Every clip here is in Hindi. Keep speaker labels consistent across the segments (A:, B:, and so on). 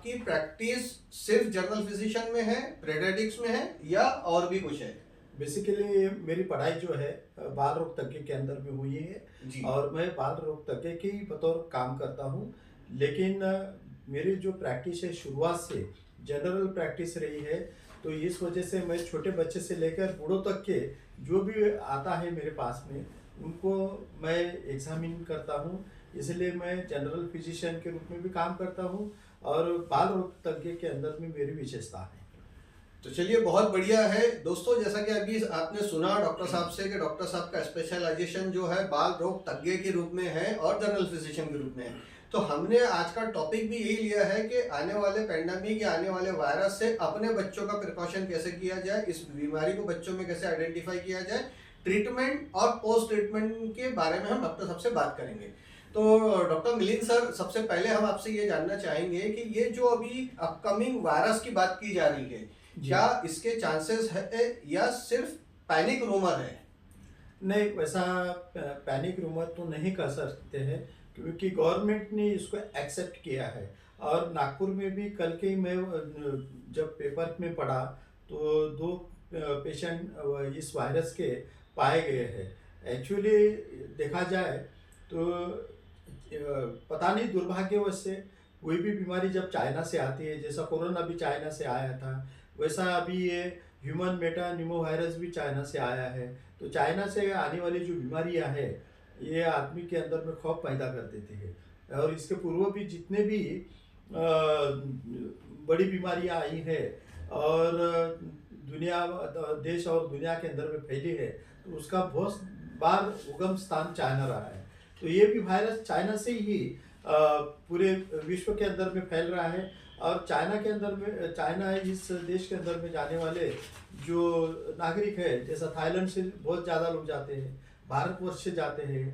A: आपकी प्रैक्टिस सिर्फ जनरल फिजिशियन में है, पेडियाट्रिक्स में है, या और भी कुछ है?
B: बेसिकली मेरी पढ़ाई जो है बाल रोग तज्ञ के अंदर में हुई है।
A: जी।
B: और मैं बाल रोग तज्ञ के ही बतौर काम करता हूँ। लेकिन मेरी जो प्रैक्टिस है शुरुआत से जनरल प्रैक्टिस रही है। तो इस वजह से मैं छोटे बच्चे से लेकर बूढ़ों तक के जो भी आता है मेरे पास में उनको मैं एग्जामिन करता हूँ। इसलिए मैं जनरल फिजिशियन के रूप में भी काम करता हूँ और बाल रोग तज्ञ के अंदर में मेरी विशेषता है।
A: तो चलिए, बहुत बढ़िया है दोस्तों। जैसा कि अभी आपने सुना डॉक्टर साहब से कि डॉक्टर साहब का स्पेशलाइजेशन जो है बाल रोग तज्ञ के रूप में है और जनरल फिजिशियन के रूप में है। तो हमने आज का टॉपिक भी यही लिया है कि आने वाले पेंडेमिक या आने वाले वायरस से अपने बच्चों का प्रिकॉशन कैसे किया जाए, इस बीमारी को बच्चों में कैसे आइडेंटिफाई किया जाए, ट्रीटमेंट और पोस्ट ट्रीटमेंट के बारे में हम डॉक्टर साहब से बात करेंगे। तो डॉक्टर मिलिंद सर, सबसे पहले हम आपसे ये जानना चाहेंगे कि ये जो अभी अपकमिंग वायरस की बात की जा रही है, क्या इसके चांसेस है या सिर्फ पैनिक रूमर है?
B: नहीं, वैसा पैनिक रूमर तो नहीं कर सकते हैं क्योंकि गवर्नमेंट ने इसको एक्सेप्ट किया है। और नागपुर में भी कल के ही मैं जब पेपर में पढ़ा तो दो पेशेंट इस वायरस के पाए गए हैं। एक्चुअली देखा जाए तो पता नहीं, दुर्भाग्यवश से कोई भी बीमारी जब चाइना से आती है, जैसा कोरोना भी चाइना से आया था, वैसा अभी ये ह्यूमन मेटा निमो वायरस भी चाइना से आया है। तो चाइना से आने वाली जो बीमारियां हैं ये आदमी के अंदर में खौफ पैदा कर देती है। और इसके पूर्व भी जितने भी बड़ी बीमारियां आई है और दुनिया देश और दुनिया के अंदर में फैली है, तो उसका बहुत बार उगम स्थान चाइना रहा है। तो ये भी वायरस चाइना से ही पूरे विश्व के अंदर में फैल रहा है। और चाइना के अंदर में, चाइना इस देश के अंदर में जाने वाले जो नागरिक है, जैसा थाईलैंड से बहुत ज़्यादा लोग जाते हैं, भारतवर्ष से जाते हैं,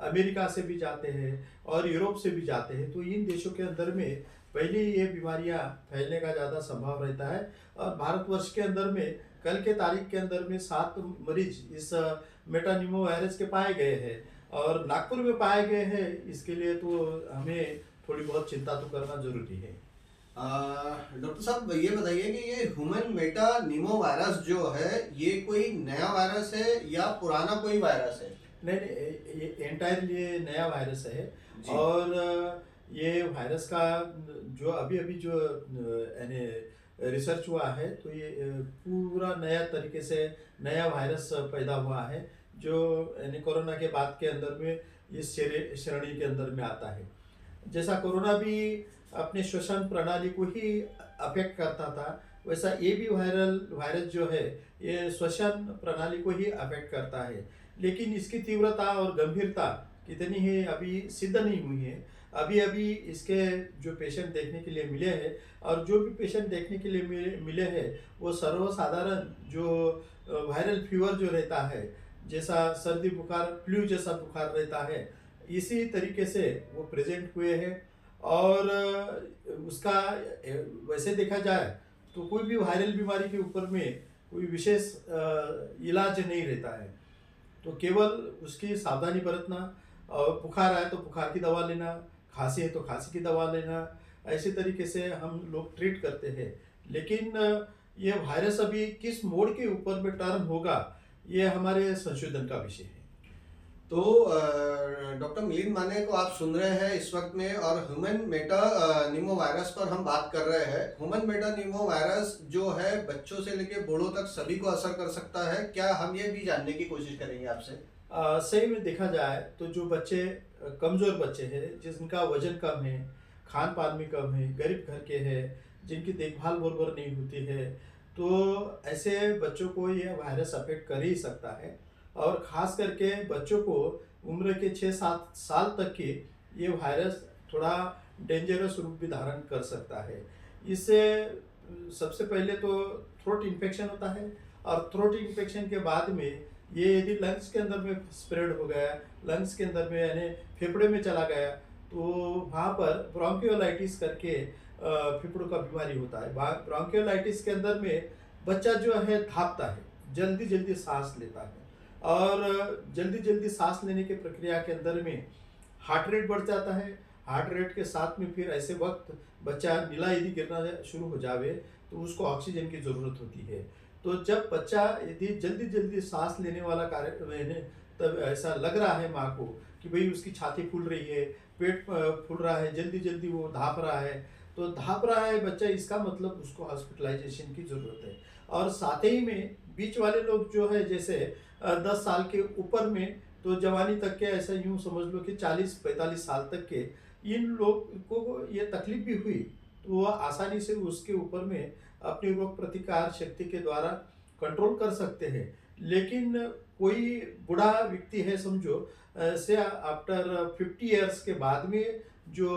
B: अमेरिका से भी जाते हैं और यूरोप से भी जाते हैं। तो इन देशों के अंदर में पहले ये बीमारियां फैलने का ज़्यादा संभव रहता है। और भारतवर्ष के अंदर में कल के तारीख के अंदर में 7 मरीज इस मेटानिमो वायरस के पाए गए हैं और नागपुर में पाए गए हैं। इसके लिए तो हमें थोड़ी बहुत चिंता तो करना जरूरी है।
A: डॉक्टर साहब, ये बताइए कि ये ह्यूमन मेटा निमो वायरस जो है, ये कोई नया वायरस है या पुराना कोई वायरस है?
B: नहीं नहीं, ये एंटायरली नया वायरस है।
A: जी।
B: और ये वायरस का जो अभी अभी जो यानी रिसर्च हुआ है, तो ये पूरा नया तरीके से नया वायरस पैदा हुआ है जो यानी कोरोना के बाद के अंदर में इस श्रेणी के अंदर में आता है। जैसा कोरोना भी अपने श्वसन प्रणाली को ही अफेक्ट करता था, वैसा ये भी वायरस जो है ये श्वसन प्रणाली को ही अफेक्ट करता है। लेकिन इसकी तीव्रता और गंभीरता कितनी है अभी सिद्ध नहीं हुई है। अभी अभी इसके जो पेशेंट देखने के लिए मिले हैं और जो भी पेशेंट देखने के लिए मिले हैं वो सर्वसाधारण जो वायरल फीवर जो रहता है, जैसा सर्दी बुखार, फ्लू जैसा बुखार रहता है, इसी तरीके से वो प्रेजेंट हुए हैं। और उसका वैसे देखा जाए तो कोई भी वायरल बीमारी के ऊपर में कोई विशेष इलाज नहीं रहता है। तो केवल उसकी सावधानी बरतना, और बुखार आए तो बुखार की दवा लेना, खांसी है तो खांसी की दवा लेना, ऐसे तरीके से हम लोग ट्रीट करते हैं। लेकिन ये वायरस अभी किस मोड के ऊपर में टर्न होगा ये हमारे संशोधन का विषय है।
A: तो डॉक्टर मिलिंद माने को आप सुन रहे हैं इस वक्त में, और ह्यूमन मेटा निमो वायरस पर हम बात कर रहे हैं। ह्यूमन मेटा निमो वायरस जो है बच्चों से लेकर बूढ़ों तक सभी को असर कर सकता है क्या? हम ये भी जानने की कोशिश करेंगे आपसे।
B: सही में देखा जाए तो जो बच्चे कमज़ोर बच्चे हैं, जिनका वजन कम है, खान पान में कम है, गरीब घर के हैं, जिनकी देखभाल बराबर नहीं होती है, तो ऐसे बच्चों को ये वायरस अफेक्ट कर ही सकता है। और ख़ास करके बच्चों को उम्र के 6-7 साल तक की ये वायरस थोड़ा डेंजरस रूप भी धारण कर सकता है। इससे सबसे पहले तो थ्रोट इन्फेक्शन होता है और थ्रोट इन्फेक्शन के बाद में ये यदि लंग्स के अंदर में स्प्रेड हो गया, लंग्स के अंदर में यानी फेफड़े में चला गया, तो वहाँ पर ब्रोंकियोलाइटिस करके फेफड़ों का बीमारी होता है। ब्रोंकियोलाइटिस के अंदर में बच्चा जो है धापता है, जल्दी जल्दी सांस लेता है और जल्दी जल्दी सांस लेने की प्रक्रिया के अंदर में हार्ट रेट बढ़ जाता है। हार्ट रेट के साथ में फिर ऐसे वक्त बच्चा नीला यदि गिरना शुरू हो जावे तो उसको ऑक्सीजन की ज़रूरत होती है। तो जब बच्चा यदि जल्दी जल्दी सांस लेने वाला कार्य तब ऐसा लग रहा है माँ को कि भाई उसकी छाती फूल रही है, पेट फूल रहा है, जल्दी जल्दी वो धाप रहा है, तो धाप रहा है बच्चा, इसका मतलब उसको हॉस्पिटलाइजेशन की ज़रूरत है। और साथ ही में बीच वाले लोग जो है जैसे 10 साल के ऊपर में, तो जवानी तक के, ऐसा यूं समझ लो कि 40-45 साल तक के इन लोग को ये तकलीफ भी हुई तो वो आसानी से उसके ऊपर में अपनी रोग प्रतिकार शक्ति के द्वारा कंट्रोल कर सकते हैं। लेकिन कोई बूढ़ा व्यक्ति है समझो, से आफ्टर 50 ईयर्स के बाद में जो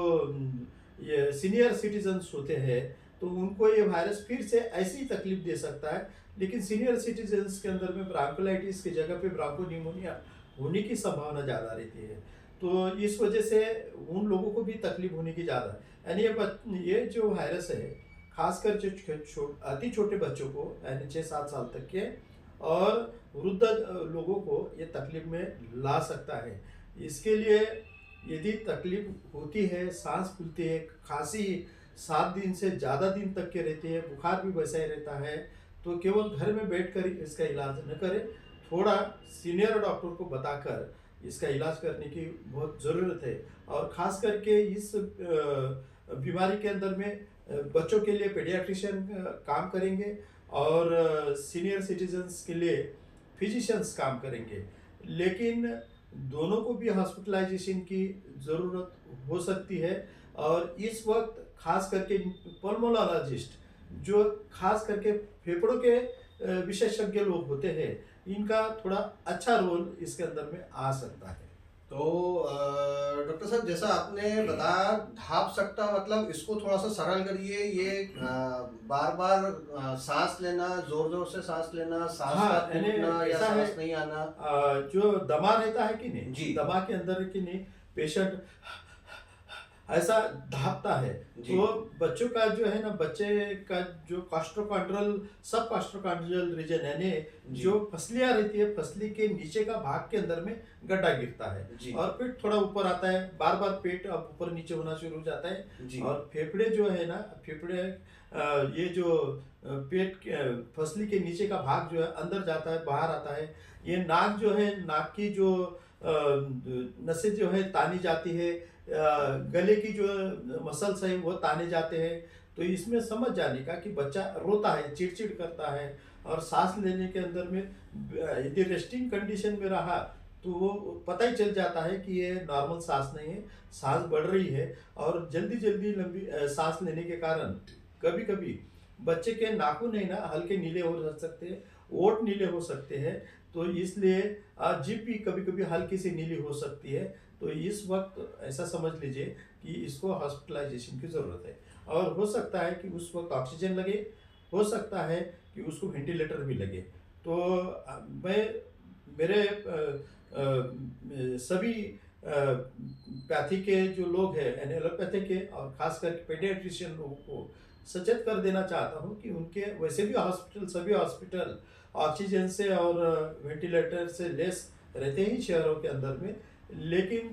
B: ये सीनियर सिटीजन्स होते हैं तो उनको ये वायरस फिर से ऐसी तकलीफ दे सकता है। लेकिन सीनियर सिटीजन्स के अंदर में ब्रांकोलाइटिस की जगह पे ब्रांकोनिमोनिया होने की संभावना ज़्यादा रहती है, तो इस वजह से उन लोगों को भी तकलीफ होने की ज़्यादा है। यानी ये जो वायरस है खासकर जो अति छोटे बच्चों को यानी 6-7 साल तक के और वृद्ध लोगों को ये तकलीफ में ला सकता है। इसके लिए यदि तकलीफ होती है, सांस फूलती है, खांसी 7 दिन से ज़्यादा दिन तक के रहती है, बुखार भी वैसा ही रहता है, तो केवल घर में बैठकर इसका इलाज न करें, थोड़ा सीनियर डॉक्टर को बताकर इसका इलाज करने की बहुत ज़रूरत है। और ख़ास करके इस बीमारी के अंदर में बच्चों के लिए पेडियाट्रिशियन काम करेंगे और सीनियर सिटीजन्स के लिए फिजिशियंस काम करेंगे। लेकिन दोनों को भी हॉस्पिटलाइजेशन की ज़रूरत हो सकती है। और इस वक्त खास करके पल्मोनोलॉजिस्ट जो खास करके फेफड़ों के विशेषज्ञ लोग होते हैं, इनका थोड़ा अच्छा रोल इसके अंदर में आ सकता है।
A: तो डॉक्टर साहब जैसा आपने बताया धाप सकता, मतलब इसको थोड़ा सा सरल करिए। ये बार बार सांस लेना, जोर जोर से सांस लेना, सांस
B: हाँ,
A: का
B: यानी
A: टूटना या
B: ऐसा है,
A: सांस नहीं आना।
B: जो दमा रहता है कि नहीं,
A: जी।
B: दमा के अंदर कि नहीं पेशेंट ऐसा धापता है,
A: जी।
B: तो बच्चों का जो है ना, बच्चे का जो कॉस्ट्रोकॉन्ड्रल सब कॉस्ट्रोकॉन्ड्रल रीजन यानी
A: जी।
B: जो फसलियाँ रहती है, फसली के नीचे का भाग के अंदर में गड्ढा गिरता है
A: जी।
B: और फिर थोड़ा ऊपर आता है, बार बार पेट अब ऊपर नीचे होना शुरू हो जाता है।
A: जी।
B: और फेफड़े जो है ना, फेफड़े ये जो पेट फसली के नीचे का भाग जो है अंदर जाता है, बाहर आता है। ये नाक जो है, नाक की जो नसें जो है तानी जाती है, गले की जो मसल्स है वो ताने जाते हैं। तो इसमें समझ जाने का कि बच्चा रोता है, चिड़चिड़ करता है और सांस लेने के अंदर में यदि रेस्टिंग कंडीशन में रहा तो वो पता ही चल जाता है कि ये नॉर्मल सांस नहीं है, सांस बढ़ रही है। और जल्दी जल्दी लंबी सांस लेने के कारण कभी कभी बच्चे के नाखून नहीं ना हल्के नीले हो सकते हैं, ओठ नीले हो सकते हैं, तो इसलिए जीभ भी कभी कभी हल्की सी नीली हो सकती है। तो इस वक्त ऐसा समझ लीजिए कि इसको हॉस्पिटलाइजेशन की ज़रूरत है। और हो सकता है कि उस वक्त ऑक्सीजन लगे, हो सकता है कि उसको वेंटिलेटर भी लगे। तो मैं मेरे सभी पैथी के जो लोग हैं, एलोपैथी के और खासकर पेडियाट्रिशियन लोगों को सचेत कर देना चाहता हूँ कि उनके वैसे भी हॉस्पिटल, सभी हॉस्पिटल ऑक्सीजन से और वेंटिलेटर से लेस रहते ही शहरों के अंदर में। लेकिन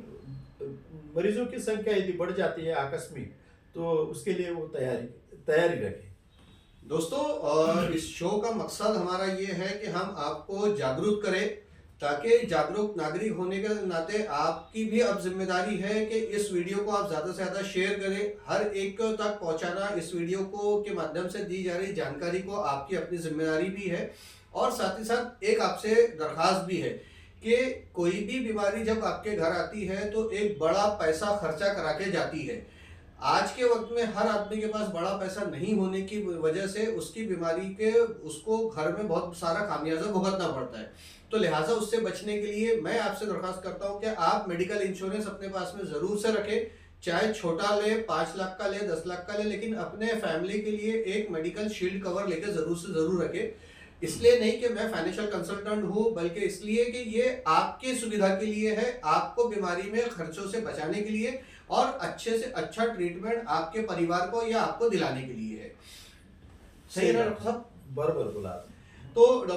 B: मरीजों की संख्या यदि बढ़ जाती है आकस्मिक, तो उसके लिए वो तैयारी रखें।
A: दोस्तों इस शो का मकसद हमारा ये है कि हम आपको जागरूक करें, ताकि जागरूक नागरिक होने के नाते आपकी भी अब जिम्मेदारी है कि इस वीडियो को आप ज़्यादा से ज़्यादा शेयर करें। हर एक तक पहुंचाना इस वीडियो को के माध्यम से दी जा रही जानकारी को आपकी अपनी जिम्मेदारी भी है। और साथ ही साथ एक आपसे दरख्वास्त भी है कि कोई भी बीमारी जब आपके घर आती है तो एक बड़ा पैसा खर्चा करा के जाती है। आज के वक्त में हर आदमी के पास बड़ा पैसा नहीं होने की वजह से उसकी बीमारी के उसको घर में बहुत सारा खामियाजा भुगतना पड़ता है। तो लिहाजा उससे बचने के लिए मैं आपसे दरख्वास्त करता हूं कि आप मेडिकल इंश्योरेंस अपने पास में ज़रूर से रखें। चाहे छोटा ले, 5 लाख का ले, 10 लाख का ले, लेकिन अपने फैमिली के लिए एक मेडिकल शील्ड कवर लेके ज़रूर से ज़रूर रखें। इसलिए नहीं कि मैं फाइनेंशियल कंसल्टेंट हूं, बल्कि इसलिए कि ये आपकी सुविधा के लिए है, आपको बीमारी में खर्चों से बचाने के लिए और अच्छे से अच्छा ट्रीटमेंट आपके परिवार को या आपको दिलाने के लिए है। सही है ना डॉक्टर साहब?
B: बराबर बोला।
A: तो